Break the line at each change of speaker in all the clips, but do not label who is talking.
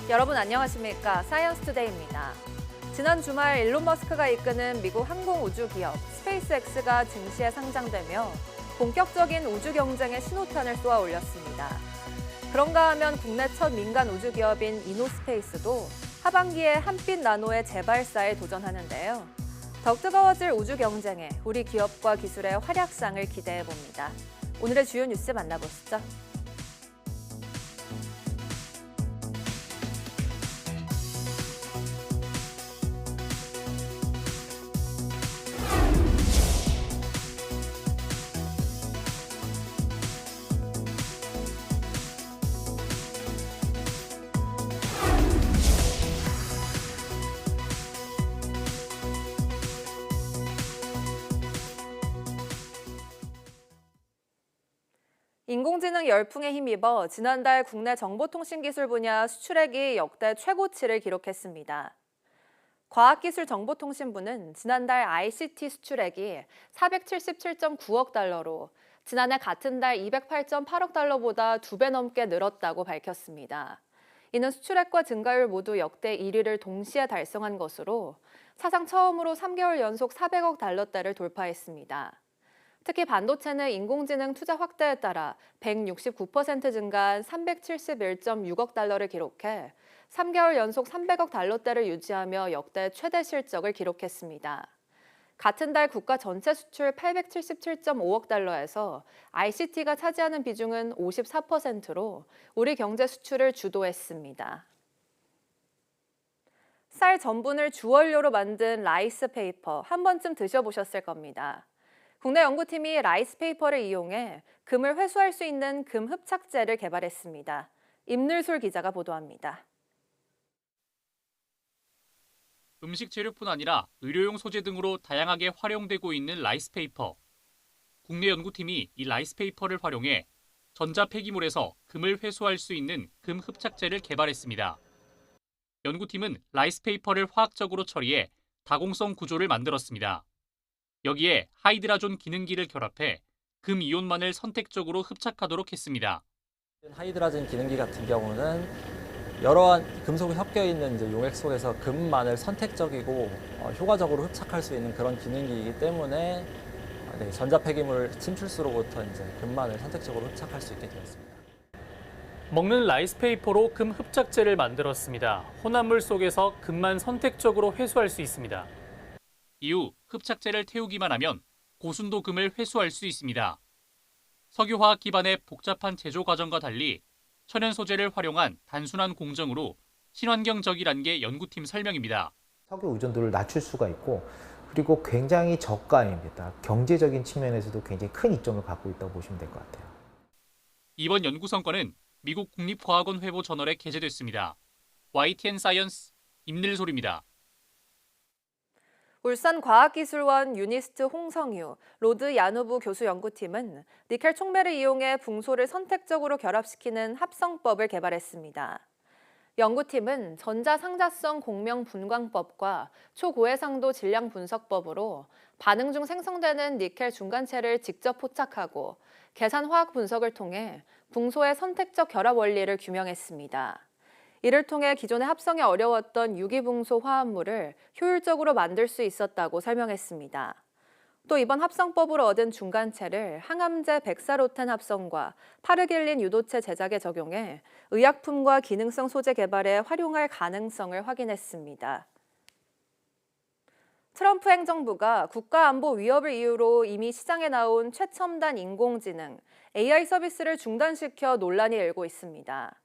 여러분 안녕하십니까? 사이언스투데이입니다. 지난 주말 일론 머스크가 이끄는 미국 항공우주 기업 스페이스X가 증시에 상장되며 본격적인 우주 경쟁의 신호탄을 쏘아 올렸습니다. 그런가 하면 국내 첫 민간 우주 기업인 이노스페이스도 하반기에 한빛 나노의 재발사에 도전하는데요. 더욱 뜨거워질 우주 경쟁에 우리 기업과 기술의 활약상을 기대해 봅니다. 오늘의 주요 뉴스 만나보시죠. 인공지능 열풍에 힘입어 지난달 국내 정보통신기술 분야 수출액이 역대 최고치를 기록했습니다. 과학기술정보통신부는 지난달 ICT 수출액이 477.9억 달러로 지난해 같은 달 208.8억 달러보다 2배 넘게 늘었다고 밝혔습니다. 이는 수출액과 증가율 모두 역대 1위를 동시에 달성한 것으로 사상 처음으로 3개월 연속 400억 달러대를 돌파했습니다. 특히 반도체는 인공지능 투자 확대에 따라 169% 증가한 371.6억 달러를 기록해 3개월 연속 300억 달러대를 유지하며 역대 최대 실적을 기록했습니다. 같은 달 국가 전체 수출 877.5억 달러에서 ICT가 차지하는 비중은 54%로 우리 경제 수출을 주도했습니다. 쌀 전분을 주원료로 만든 라이스 페이퍼 한 번쯤 드셔보셨을 겁니다. 국내 연구팀이 라이스 페이퍼를 이용해 금을 회수할 수 있는 금 흡착제를 개발했습니다. 임늘솔 기자가 보도합니다.
음식 재료뿐 아니라 의료용 소재 등으로 다양하게 활용되고 있는 라이스 페이퍼. 국내 연구팀이 이 라이스 페이퍼를 활용해 전자 폐기물에서 금을 회수할 수 있는 금 흡착제를 개발했습니다. 연구팀은 라이스 페이퍼를 화학적으로 처리해 다공성 구조를 만들었습니다. 여기에 하이드라존 기능기를 결합해 금 이온만을 선택적으로 흡착하도록 했습니다.
하이드라존 기능기 같은 경우는 여러한 금속이 섞여 있는 이제 용액 속에서 금만을 선택적이고 효과적으로 흡착할 수 있는 그런 기능기이기 때문에 전자 폐기물 침출수로부터 이제 금만을 선택적으로 흡착할 수 있게 되었습니다.
먹는 라이스 페이퍼로 금 흡착제를 만들었습니다. 혼합물 속에서 금만 선택적으로 회수할 수 있습니다.
이후 흡착제를 태우기만 하면 고순도 금을 회수할 수 있습니다. 석유화학 기반의 복잡한 제조 과정과 달리 천연 소재를 활용한 단순한 공정으로 친환경적이란 게 연구팀 설명입니다.
석유 의존도를 낮출 수가 있고 그리고 굉장히 저가입니다. 경제적인 측면에서도 굉장히 큰 이점을 갖고 있다고 보시면 될 것 같아요.
이번 연구 성과는 미국 국립과학원 회보 저널에 게재됐습니다. YTN 사이언스 임늘솔입니다.
울산과학기술원 유니스트 홍성유, 로드 야누부 교수 연구팀은 니켈 촉매를 이용해 붕소를 선택적으로 결합시키는 합성법을 개발했습니다. 연구팀은 전자상자성 공명 분광법과 초고해상도 질량 분석법으로 반응 중 생성되는 니켈 중간체를 직접 포착하고 계산 화학 분석을 통해 붕소의 선택적 결합 원리를 규명했습니다. 이를 통해 기존에 합성이 어려웠던 유기붕소 화합물을 효율적으로 만들 수 있었다고 설명했습니다. 또 이번 합성법으로 얻은 중간체를 항암제 백사로텐 합성과 파르길린 유도체 제작에 적용해 의약품과 기능성 소재 개발에 활용할 가능성을 확인했습니다. 트럼프 행정부가 국가안보 위협을 이유로 이미 시장에 나온 최첨단 인공지능, AI 서비스를 중단시켜 논란이 일고 있습니다.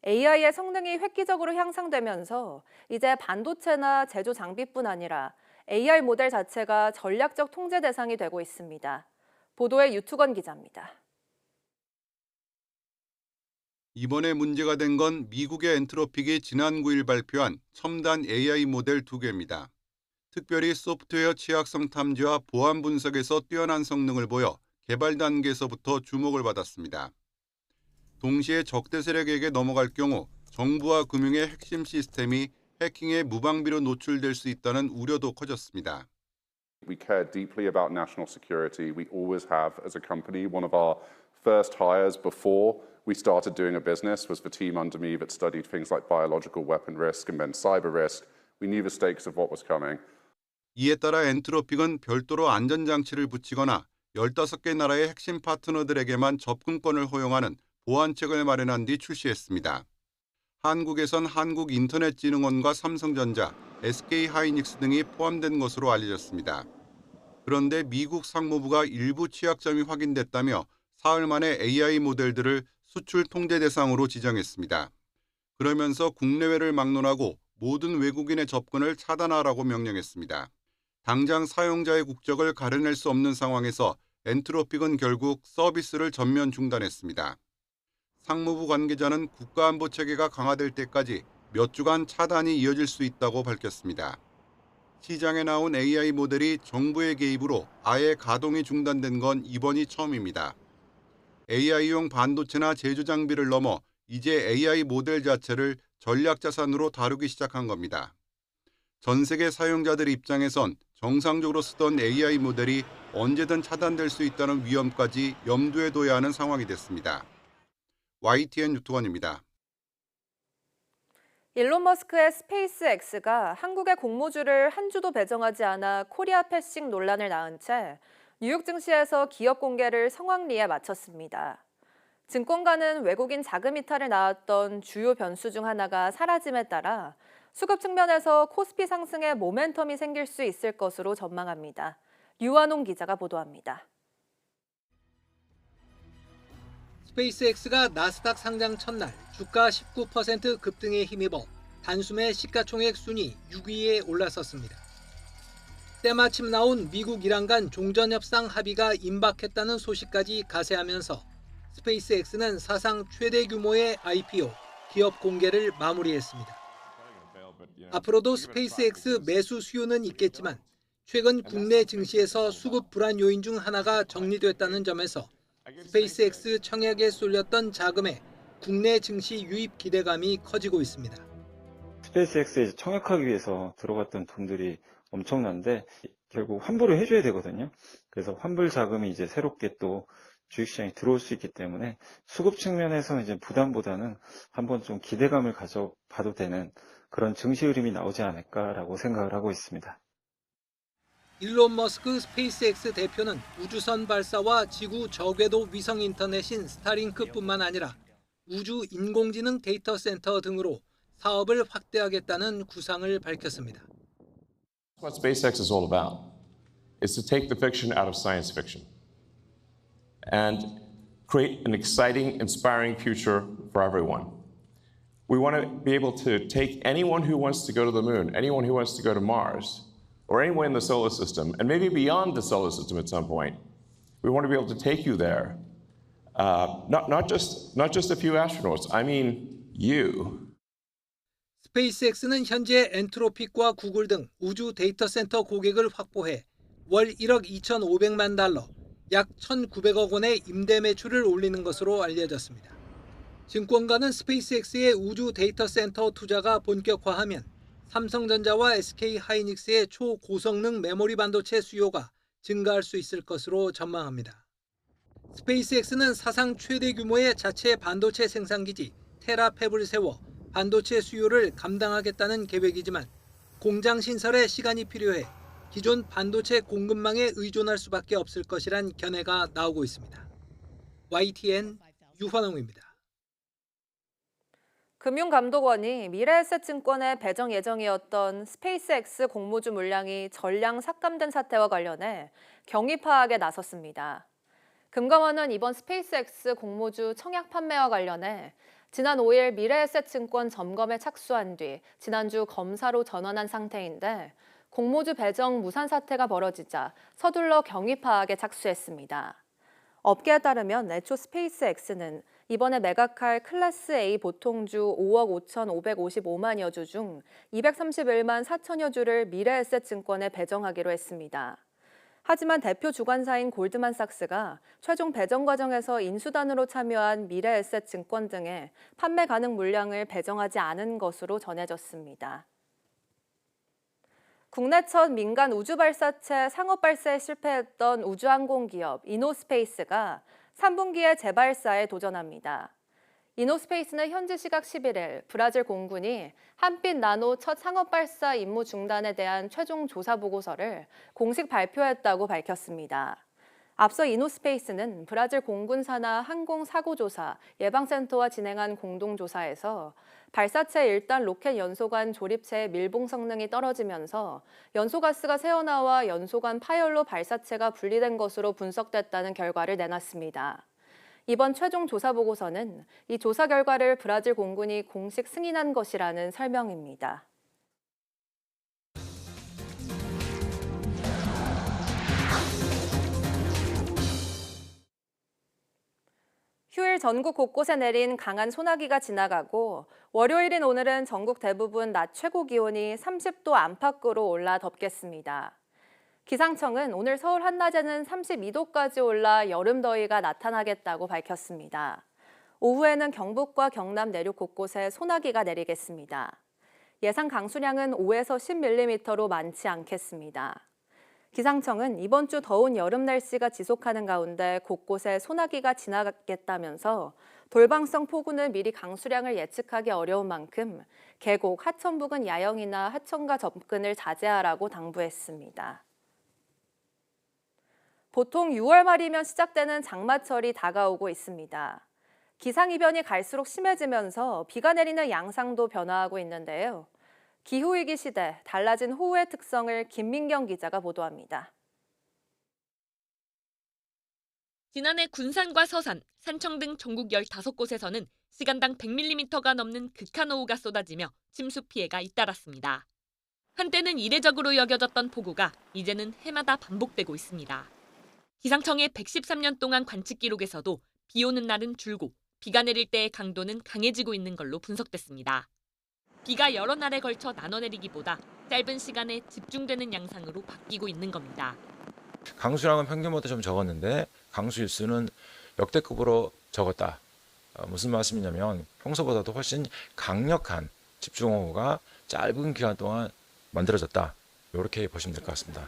AI의 성능이 획기적으로 향상되면서 이제 반도체나 제조 장비뿐 아니라 AI 모델 자체가 전략적 통제 대상이 되고 있습니다. 보도에 유투건 기자입니다.
이번에 문제가 된 건 미국의 엔트로픽이 지난 9일 발표한 첨단 AI 모델 2개입니다. 특별히 소프트웨어 취약성 탐지와 보안 분석에서 뛰어난 성능을 보여 개발 단계에서부터 주목을 받았습니다. 동시에 적대 세력에게 넘어갈 경우 정부와 금융의 핵심 시스템이 해킹의 무방비로 노출될 수 있다는 우려도 커졌습니다.
We care deeply about national security. We always have as a company. One of our first hires before we started doing a business was the team under me that studied things like biological weapon risk and then cyber risk. We knew the stakes of what was coming.
이에 따라 엔트로픽은 별도로 안전장치를 붙이거나 15개 나라의 핵심 파트너들에게만 접근권을 허용하는 보안책을 마련한 뒤 출시했습니다. 한국에선 한국인터넷진흥원과 삼성전자, SK하이닉스 등이 포함된 것으로 알려졌습니다. 그런데 미국 상무부가 일부 취약점이 확인됐다며 사흘 만에 AI 모델들을 수출 통제 대상으로 지정했습니다. 그러면서 국내외를 막론하고 모든 외국인의 접근을 차단하라고 명령했습니다. 당장 사용자의 국적을 가려낼 수 없는 상황에서 엔트로픽은 결국 서비스를 전면 중단했습니다. 상무부 관계자는 국가안보 체계가 강화될 때까지 몇 주간 차단이 이어질 수 있다고 밝혔습니다. 시장에 나온 AI 모델이 정부의 개입으로 아예 가동이 중단된 건 이번이 처음입니다. AI용 반도체나 제조 장비를 넘어 이제 AI 모델 자체를 전략자산으로 다루기 시작한 겁니다. 전 세계 사용자들 입장에선 정상적으로 쓰던 AI 모델이 언제든 차단될 수 있다는 위험까지 염두에 둬야 하는 상황이 됐습니다. YTN 유튜원입니다.
일론 머스크의 스페이스X가 한국의 공모주를 한 주도 배정하지 않아 코리아 패싱 논란을 낳은 채 뉴욕 증시에서 기업 공개를 성황리에 마쳤습니다. 증권가는 외국인 자금 이탈을 낳았던 주요 변수 중 하나가 사라짐에 따라 수급 측면에서 코스피 상승에 모멘텀이 생길 수 있을 것으로 전망합니다. 류완홍 기자가 보도합니다.
스페이스X가 나스닥 상장 첫날 주가 19% 급등에 힘입어 단숨에 시가총액 순위 6위에 올라섰습니다. 때마침 나온 미국 이란 간 종전협상 합의가 임박했다는 소식까지 가세하면서 스페이스X는 사상 최대 규모의 IPO, 기업 공개를 마무리했습니다. 앞으로도 스페이스X 매수 수요는 있겠지만 최근 국내 증시에서 수급 불안 요인 중 하나가 정리됐다는 점에서 스페이스X 청약에 쏠렸던 자금에 국내 증시 유입 기대감이 커지고 있습니다.
스페이스X에 청약하기 위해서 들어갔던 돈들이 엄청난데 결국 환불을 해줘야 되거든요. 그래서 환불 자금이 이제 새롭게 또 주식시장에 들어올 수 있기 때문에 수급 측면에서는 이제 부담보다는 한번 좀 기대감을 가져봐도 되는 그런 증시 흐름이 나오지 않을까라고 생각을 하고 있습니다.
일론 머스크 스페이스X 대표는 우주선 발사와 지구 저궤도 위성 인터넷인 스타링크뿐만 아니라 우주 인공지능 데이터 센터 등으로 사업을 확대하겠다는 구상을 밝혔습니다.
What SpaceX is all about is to take the fiction out of science fiction and create an exciting, inspiring future for everyone. We want to be able to take anyone who wants to go to the moon, anyone who wants to go to Mars, or anywhere in the solar system, and maybe beyond the solar system at some point. We want to be able to take you there. Not just a few astronauts. I mean you.
스페이스X는 현재 엔트로픽과 구글 등 우주 데이터 센터 고객을 확보해 월 1억 2,500만 달러, 약 1,900억 원의 임대 매출을 올리는 것으로 알려졌습니다. 증권가는 스페이스X의 우주 데이터 센터 투자가 본격화하면 삼성전자와 SK하이닉스의 초고성능 메모리 반도체 수요가 증가할 수 있을 것으로 전망합니다. 스페이스X는 사상 최대 규모의 자체 반도체 생산기지 테라팹을 세워 반도체 수요를 감당하겠다는 계획이지만 공장 신설에 시간이 필요해 기존 반도체 공급망에 의존할 수밖에 없을 것이란 견해가 나오고 있습니다. YTN 유환홍입니다.
금융감독원이 미래에셋증권에 배정 예정이었던 스페이스X 공모주 물량이 전량 삭감된 사태와 관련해 경위 파악에 나섰습니다. 금감원은 이번 스페이스X 공모주 청약 판매와 관련해 지난 5일 미래에셋증권 점검에 착수한 뒤 지난주 검사로 전환한 상태인데 공모주 배정 무산 사태가 벌어지자 서둘러 경위 파악에 착수했습니다. 업계에 따르면 애초 스페이스X는 이번에 매각할 클래스 A 보통주 5억 5,555만여 주 중 231만 4천여 주를 미래에셋증권에 배정하기로 했습니다. 하지만 대표 주관사인 골드만삭스가 최종 배정 과정에서 인수단으로 참여한 미래에셋 증권 등의 판매 가능 물량을 배정하지 않은 것으로 전해졌습니다. 국내 첫 민간 우주발사체 상업 발사에 실패했던 우주항공 기업 이노스페이스가 3분기에 재발사에 도전합니다. 이노스페이스는 현지 시각 11일 브라질 공군이 한빛 나노 첫 상업 발사 임무 중단에 대한 최종 조사 보고서를 공식 발표했다고 밝혔습니다. 앞서 이노스페이스는 브라질 공군 산하 항공 사고 조사 예방센터와 진행한 공동 조사에서 발사체 1단 로켓 연소관 조립체의 밀봉 성능이 떨어지면서 연소가스가 새어나와 연소관 파열로 발사체가 분리된 것으로 분석됐다는 결과를 내놨습니다. 이번 최종 조사 보고서는 이 조사 결과를 브라질 공군이 공식 승인한 것이라는 설명입니다. 휴일 전국 곳곳에 내린 강한 소나기가 지나가고 월요일인 오늘은 전국 대부분 낮 최고 기온이 30도 안팎으로 올라 덥겠습니다. 기상청은 오늘 서울 한낮에는 32도까지 올라 여름 더위가 나타나겠다고 밝혔습니다. 오후에는 경북과 경남 내륙 곳곳에 소나기가 내리겠습니다. 예상 강수량은 5에서 10mm로 많지 않겠습니다. 기상청은 이번 주 더운 여름 날씨가 지속하는 가운데 곳곳에 소나기가 지나겠다면서 돌방성 폭우는 미리 강수량을 예측하기 어려운 만큼 계곡, 하천 부근 야영이나 하천가 접근을 자제하라고 당부했습니다. 보통 6월 말이면 시작되는 장마철이 다가오고 있습니다. 기상이변이 갈수록 심해지면서 비가 내리는 양상도 변화하고 있는데요. 기후위기 시대, 달라진 호우의 특성을 김민경 기자가 보도합니다.
지난해 군산과 서산, 산청 등 전국 15곳에서는 시간당 100mm가 넘는 극한호우가 쏟아지며 침수 피해가 잇따랐습니다. 한때는 이례적으로 여겨졌던 폭우가 이제는 해마다 반복되고 있습니다. 기상청의 113년 동안 관측 기록에서도 비 오는 날은 줄고 비가 내릴 때의 강도는 강해지고 있는 걸로 분석됐습니다. 비가 여러 날에 걸쳐 나눠 내리기보다 짧은 시간에 집중되는 양상으로 바뀌고 있는 겁니다.
강수량은 평균보다 좀 적었는데 강수 일수는 역대급으로 적었다. 무슨 말씀이냐면 평소보다도 훨씬 강력한 집중호우가 짧은 기간 동안 만들어졌다. 이렇게 보시면 될 것 같습니다.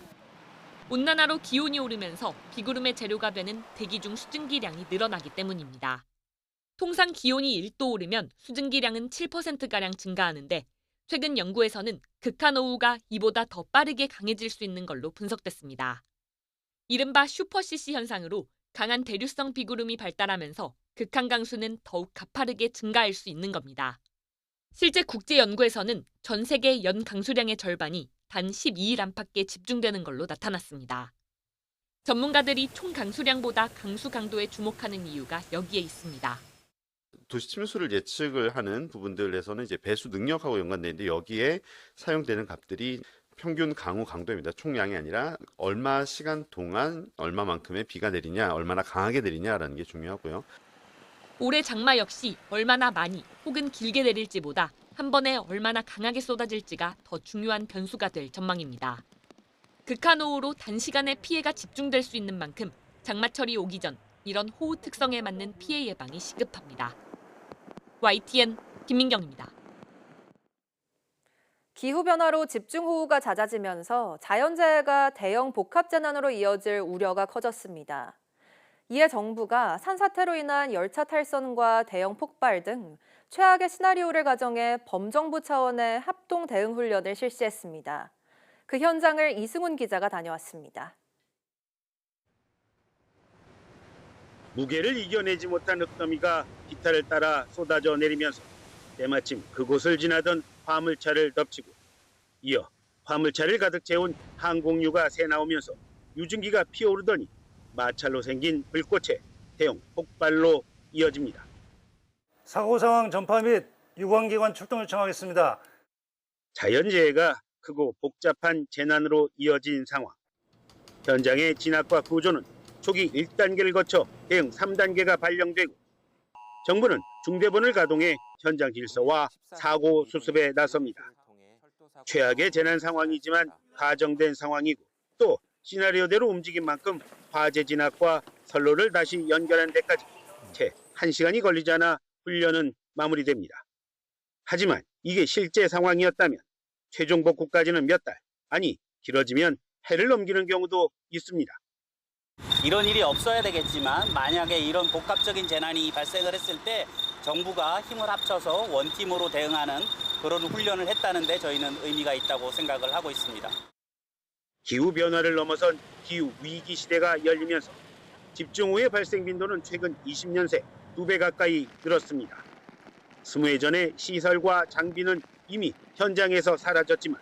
온난화로 기온이 오르면서 비구름의 재료가 되는 대기 중 수증기량이 늘어나기 때문입니다. 통상 기온이 1도 오르면 수증기량은 7%가량 증가하는데 최근 연구에서는 극한호우가 이보다 더 빠르게 강해질 수 있는 걸로 분석됐습니다. 이른바 슈퍼CC 현상으로 강한 대류성 비구름이 발달하면서 극한 강수는 더욱 가파르게 증가할 수 있는 겁니다. 실제 국제 연구에서는 전 세계 연 강수량의 절반이 단 12일 안팎에 집중되는 걸로 나타났습니다. 전문가들이 총 강수량보다 강수 강도에 주목하는 이유가 여기에 있습니다.
도시 침수를 예측을 하는 부분들에서는 이제 배수 능력하고 연관되는데 여기에 사용되는 값들이 평균 강우 강도입니다. 총량이 아니라 얼마 시간 동안 얼마만큼의 비가 내리냐, 얼마나 강하게 내리냐라는 게 중요하고요.
올해 장마 역시 얼마나 많이 혹은 길게 내릴지보다 한 번에 얼마나 강하게 쏟아질지가 더 중요한 변수가 될 전망입니다. 극한호우로 단시간에 피해가 집중될 수 있는 만큼 장마철이 오기 전 이런 호우 특성에 맞는 피해 예방이 시급합니다. YTN 김민경입니다.
기후변화로 집중호우가 잦아지면서 자연재해가 대형 복합재난으로 이어질 우려가 커졌습니다. 이에 정부가 산사태로 인한 열차 탈선과 대형 폭발 등 최악의 시나리오를 가정해 범정부 차원의 합동 대응 훈련을 실시했습니다. 그 현장을 이승훈 기자가 다녀왔습니다.
무게를 이겨내지 못한 흙더미가 기타를 따라 쏟아져 내리면서 때마침 그곳을 지나던 화물차를 덮치고 이어 화물차를 가득 채운 항공유가 새나오면서 유증기가 피어오르더니 마찰로 생긴 불꽃의 대형 폭발로 이어집니다.
사고 상황 전파 및 유관기관 출동 요청하겠습니다.
자연재해가 크고 복잡한 재난으로 이어진 상황. 현장의 진압과 구조는 초기 1단계를 거쳐 대응 3단계가 발령되고 정부는 중대본을 가동해 현장 질서와 사고 수습에 나섭니다. 최악의 재난 상황이지만 가정된 상황이고 또 시나리오대로 움직인 만큼 화재 진압과 선로를 다시 연결한 데까지 채 1시간이 걸리지 않아 훈련은 마무리됩니다. 하지만 이게 실제 상황이었다면 최종 복구까지는 몇 달, 아니 길어지면 해를 넘기는 경우도 있습니다.
이런 일이 없어야 되겠지만 만약에 이런 복합적인 재난이 발생을 했을 때 정부가 힘을 합쳐서 원팀으로 대응하는 그런 훈련을 했다는 데 저희는 의미가 있다고 생각을 하고 있습니다.
기후변화를 넘어선 기후위기 시대가 열리면서 집중호우의 발생 빈도는 최근 20년 새 2배 가까이 늘었습니다. 20회 전에 시설과 장비는 이미 현장에서 사라졌지만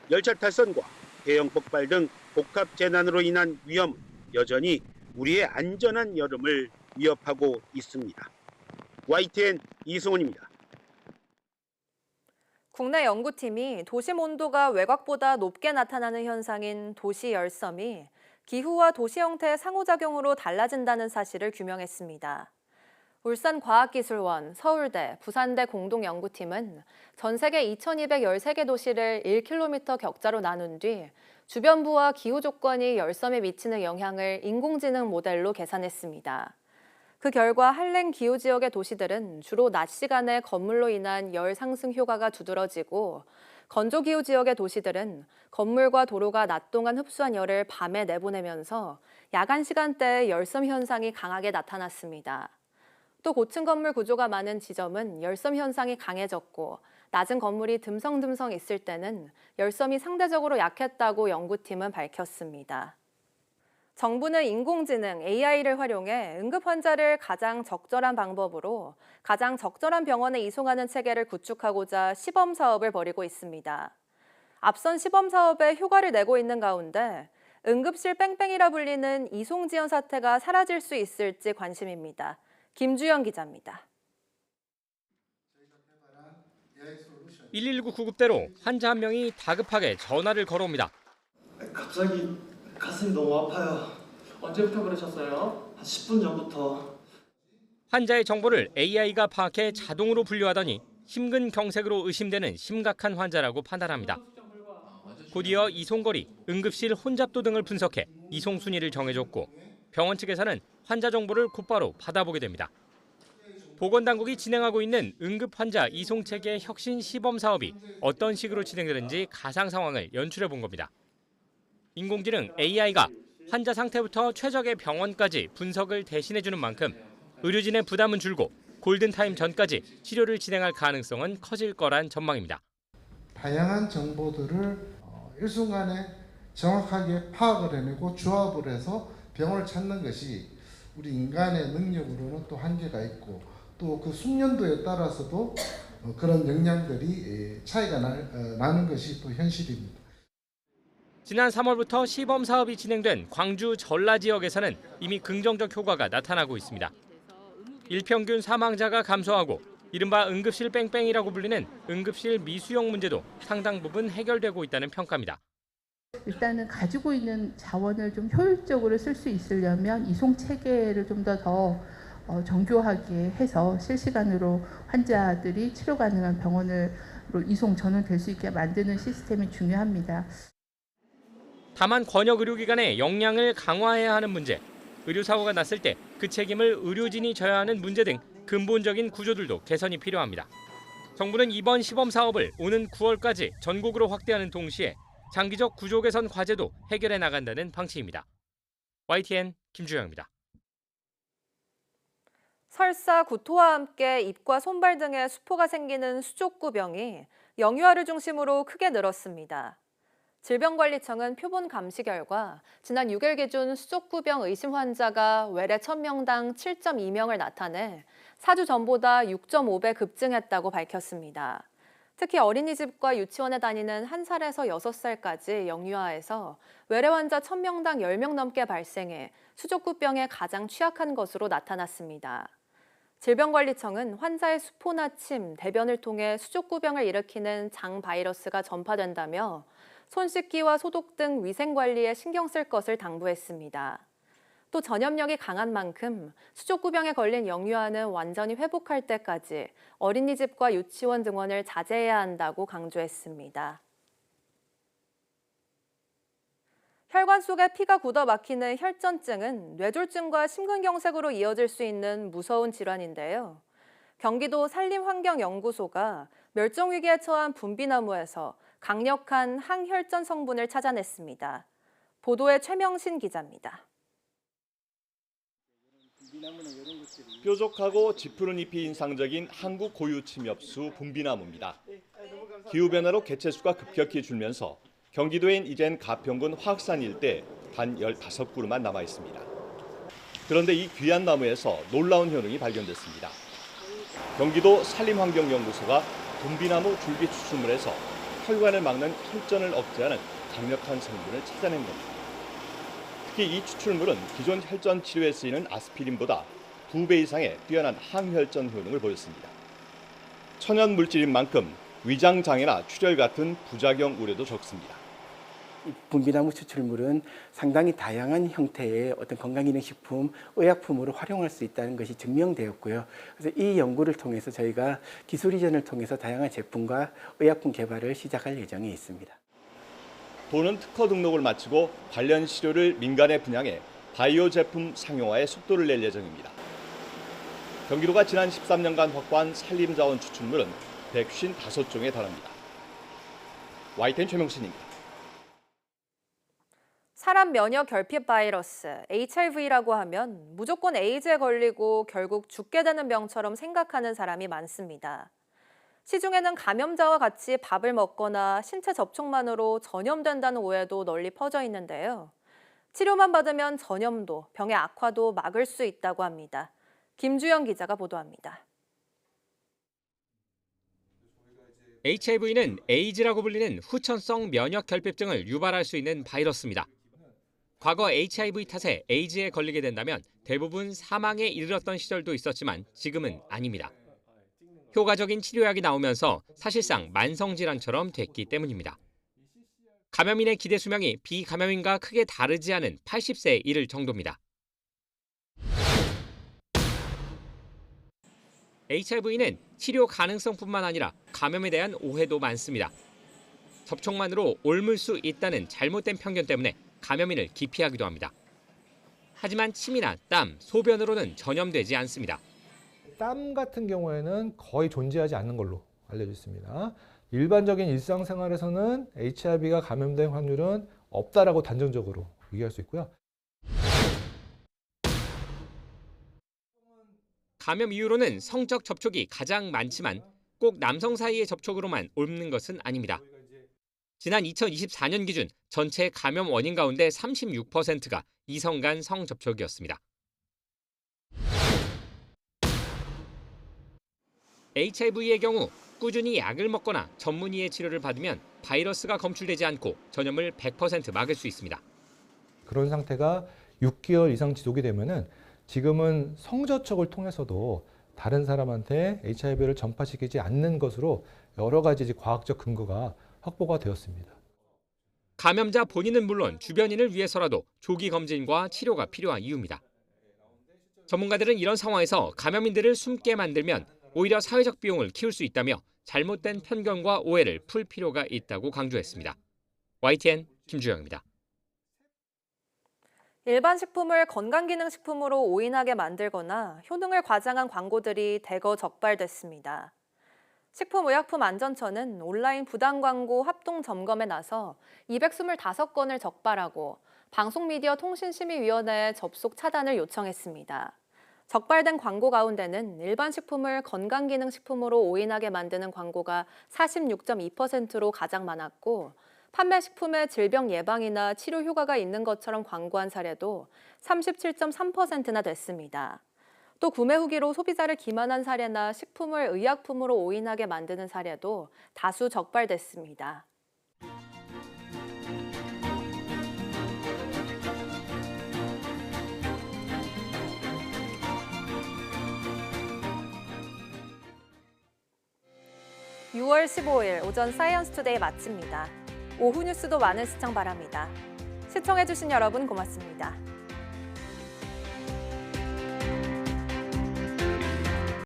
열차 탈선과 대형 폭발 등 복합 재난으로 인한 위험은 여전히 우리의 안전한 여름을 위협하고 있습니다. YTN 이승훈입니다.
국내 연구팀이 도심 온도가 외곽보다 높게 나타나는 현상인 도시 열섬이 기후와 도시 형태의 상호작용으로 달라진다는 사실을 규명했습니다. 울산과학기술원, 서울대, 부산대 공동연구팀은 전 세계 2,213개 도시를 1km 격자로 나눈 뒤 주변부와 기후 조건이 열섬에 미치는 영향을 인공지능 모델로 계산했습니다. 그 결과 한랭 기후 지역의 도시들은 주로 낮 시간에 건물로 인한 열 상승 효과가 두드러지고 건조 기후 지역의 도시들은 건물과 도로가 낮 동안 흡수한 열을 밤에 내보내면서 야간 시간대에 열섬 현상이 강하게 나타났습니다. 또 고층 건물 구조가 많은 지점은 열섬 현상이 강해졌고 낮은 건물이 듬성듬성 있을 때는 열섬이 상대적으로 약했다고 연구팀은 밝혔습니다. 정부는 인공지능 AI를 활용해 응급 환자를 가장 적절한 방법으로 가장 적절한 병원에 이송하는 체계를 구축하고자 시범 사업을 벌이고 있습니다. 앞선 시범 사업에 효과를 내고 있는 가운데 응급실 뺑뺑이라 불리는 이송 지연 사태가 사라질 수 있을지 관심입니다. 김주영 기자입니다.
119 구급대로 환자 한 명이 다급하게 전화를 걸어옵니다.
갑자기 가슴이 너무 아파요.
언제부터 그러셨어요?
한 10분 전부터.
환자의 정보를 AI가 파악해 자동으로 분류하더니 심근경색으로 의심되는 심각한 환자라고 판단합니다. 곧이어 이송거리, 응급실 혼잡도 등을 분석해 이송 순위를 정해줬고 병원 측에서는 환자 정보를 곧바로 받아보게 됩니다. 보건당국이 진행하고 있는 응급 환자 이송 체계 혁신 시범 사업이 어떤 식으로 진행되는지 가상 상황을 연출해 본 겁니다. 인공지능 AI가 환자 상태부터 최적의 병원까지 분석을 대신해주는 만큼 의료진의 부담은 줄고 골든타임 전까지 치료를 진행할 가능성은 커질 거란 전망입니다.
다양한 정보들을 일순간에 정확하게 파악을 해내고 조합을 해서 병원을 찾는 것이 우리 인간의 능력으로는 또 한계가 있고 또 그 숙련도에 따라서도 그런 역량들이 차이가 나는 것이 또 현실입니다.
지난 3월부터 시범 사업이 진행된 광주 전라 지역에서는 이미 긍정적 효과가 나타나고 있습니다. 일평균 사망자가 감소하고 이른바 응급실 뺑뺑이라고 불리는 응급실 미수용 문제도 상당 부분 해결되고 있다는 평가입니다.
일단은 가지고 있는 자원을 좀 효율적으로 쓸 수 있으려면 이송 체계를 좀 더 정교하게 해서 실시간으로 환자들이 치료 가능한 병원으로 이송 전원될 수 있게 만드는 시스템이 중요합니다.
다만 권역 의료기관의 역량을 강화해야 하는 문제, 의료사고가 났을 때 그 책임을 의료진이 져야 하는 문제 등 근본적인 구조들도 개선이 필요합니다. 정부는 이번 시범 사업을 오는 9월까지 전국으로 확대하는 동시에 장기적 구조 개선 과제도 해결해 나간다는 방침입니다. YTN 김주영입니다.
설사 구토와 함께 입과 손발 등에 수포가 생기는 수족구병이 영유아를 중심으로 크게 늘었습니다. 질병관리청은 표본 감시 결과 지난 6일 기준 수족구병 의심 환자가 외래 1000명당 7.2명을 나타내 4주 전보다 6.5배 급증했다고 밝혔습니다. 특히 어린이집과 유치원에 다니는 1살에서 6살까지 영유아에서 외래 환자 1000명당 10명 넘게 발생해 수족구병에 가장 취약한 것으로 나타났습니다. 질병관리청은 환자의 수포나 침, 대변을 통해 수족구병을 일으키는 장 바이러스가 전파된다며 손 씻기와 소독 등 위생관리에 신경 쓸 것을 당부했습니다. 또 전염력이 강한 만큼 수족구병에 걸린 영유아는 완전히 회복할 때까지 어린이집과 유치원 등원을 자제해야 한다고 강조했습니다. 혈관 속에 피가 굳어 막히는 혈전증은 뇌졸중과 심근경색으로 이어질 수 있는 무서운 질환인데요. 경기도 산림환경연구소가 멸종위기에 처한 분비나무에서 강력한 항혈전 성분을 찾아냈습니다. 보도에 최명신 기자입니다.
뾰족하고 짚푸른 잎이 인상적인 한국 고유 침엽수 분비나무입니다. 기후변화로 개체수가 급격히 줄면서 경기도엔 이젠 가평군 화학산 일대 단 15그루만 남아 있습니다. 그런데 이 귀한 나무에서 놀라운 효능이 발견됐습니다. 경기도 산림환경연구소가 분비나무 줄기 추출물에서 혈관을 막는 혈전을 억제하는 강력한 성분을 찾아낸 겁니다. 특히 이 추출물은 기존 혈전 치료에 쓰이는 아스피린보다 2배 이상의 뛰어난 항혈전 효능을 보였습니다. 천연 물질인 만큼 위장 장애나 출혈 같은 부작용 우려도 적습니다.
분비나무 추출물은 상당히 다양한 형태의 어떤 건강기능식품, 의약품으로 활용할 수 있다는 것이 증명되었고요. 그래서 이 연구를 통해서 저희가 기술 이전을 통해서 다양한 제품과 의약품 개발을 시작할 예정에 있습니다.
도는 특허 등록을 마치고 관련 시료를 민간에 분양해 바이오 제품 상용화에 속도를 낼 예정입니다. 경기도가 지난 13년간 확보한 산림자원 추출물은 155종에 달합니다. YTN 최명신입니다.
사람 면역 결핍 바이러스, HIV라고 하면 무조건 에이즈에 걸리고 결국 죽게 되는 병처럼 생각하는 사람이 많습니다. 시중에는 감염자와 같이 밥을 먹거나 신체 접촉만으로 전염된다는 오해도 널리 퍼져 있는데요. 치료만 받으면 전염도, 병의 악화도 막을 수 있다고 합니다. 김주영 기자가 보도합니다.
HIV는 에이즈라고 불리는 후천성 면역 결핍증을 유발할 수 있는 바이러스입니다. 과거 HIV 탓에 에이즈에 걸리게 된다면 대부분 사망에 이르렀던 시절도 있었지만 지금은 아닙니다. 효과적인 치료약이 나오면서 사실상 만성질환처럼 됐기 때문입니다. 감염인의 기대 수명이 비감염인과 크게 다르지 않은 80세에 이를 정도입니다. HIV는 치료 가능성뿐만 아니라 감염에 대한 오해도 많습니다. 접촉만으로 옮을 수 있다는 잘못된 편견 때문에 감염인을 기피하기도 합니다. 하지만 침이나 땀, 소변으로는 전염되지 않습니다.
땀 같은 경우에는 거의 존재하지 않는 걸로 알려져 있습니다. 일반적인 일상생활에서는 HIV가 감염된 확률은 없다라고 단정적으로 얘기할 수 있고요.
감염 이후로는 성적 접촉이 가장 많지만 꼭 남성 사이의 접촉으로만 옮는 것은 아닙니다. 지난 2024년 기준 전체 감염 원인 가운데 36%가 이성 간 성접촉이었습니다. HIV의 경우 꾸준히 약을 먹거나 전문의의 치료를 받으면 바이러스가 검출되지 않고 전염을 100% 막을 수 있습니다.
그런 상태가 6개월 이상 지속이 되면은 지금은 성접촉을 통해서도 다른 사람한테 HIV를 전파시키지 않는 것으로 여러 가지 과학적 근거가 확보가 되었습니다.
감염자 본인은 물론 주변인을 위해서라도 조기 검진과 치료가 필요한 이유입니다. 전문가들은 이런 상황에서 감염인들을 숨게 만들면 오히려 사회적 비용을 키울 수 있다며 잘못된 편견과 오해를 풀 필요가 있다고 강조했습니다. YTN 김주영입니다.
일반 식품을 건강기능식품으로 오인하게 만들거나 효능을 과장한 광고들이 대거 적발됐습니다. 식품의약품안전처는 온라인 부당광고 합동점검에 나서 225건을 적발하고 방송미디어통신심의위원회에 접속 차단을 요청했습니다. 적발된 광고 가운데는 일반 식품을 건강기능식품으로 오인하게 만드는 광고가 46.2%로 가장 많았고 판매 식품의 질병 예방이나 치료 효과가 있는 것처럼 광고한 사례도 37.3%나 됐습니다. 또 구매 후기로 소비자를 기만한 사례나 식품을 의약품으로 오인하게 만드는 사례도 다수 적발됐습니다. (6월 15일) 오전 사이언스 투데이 마칩니다. 오후 뉴스도 많은 시청 바랍니다. 시청해주신 여러분 고맙습니다.